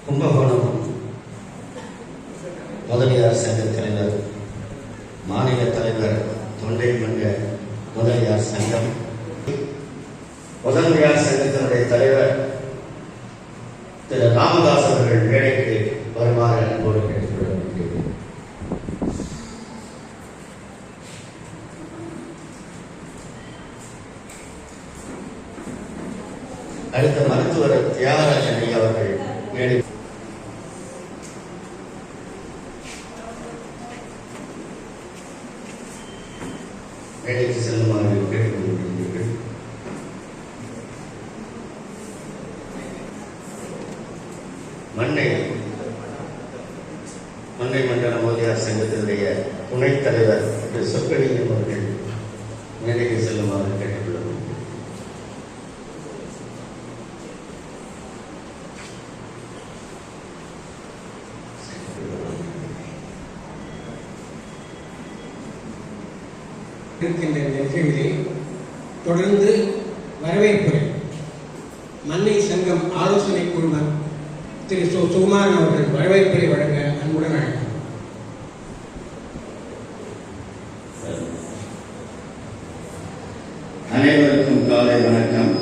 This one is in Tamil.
கும்பகோணம் முதலியார் சங்க தலைவர், மாநில தலைவர், தொண்டை மன்ற முதலியார் சங்கம், முதலியார் சங்கத்தினுடைய தலைவர் திரு ராமதாஸ் அவர்கள் மேடைக்கு வருமாறு அன்போடு கேட்டுக்கொள்ளப்படுகிறது. அடுத்த மருத்துவர் தியாகராஜன் அவர்கள் மேடைக்கு செல்லுமாறு கேட்டுக்கொண்டிருக்கிறீர்கள். மண்ணை மண்டல முதலியார் சங்கத்தினுடைய துணைத் தலைவர் திரு சொக்கலிங்கம் அவர்கள் மேடைக்கு செல்லுமாறு கேட்டுக்கொள்ளும். இருக்கின்ற நிகழ்விலே தொடர்ந்து வரவேற்புரை மன்னை சங்கம் ஆலோசனை குழுமர் திரு சுகுமாரன் அவர்கள் வரவேற்புரை வழங்க அன்புடன் அழைத்தார். அனைவருக்கும் காலை வணக்கம்.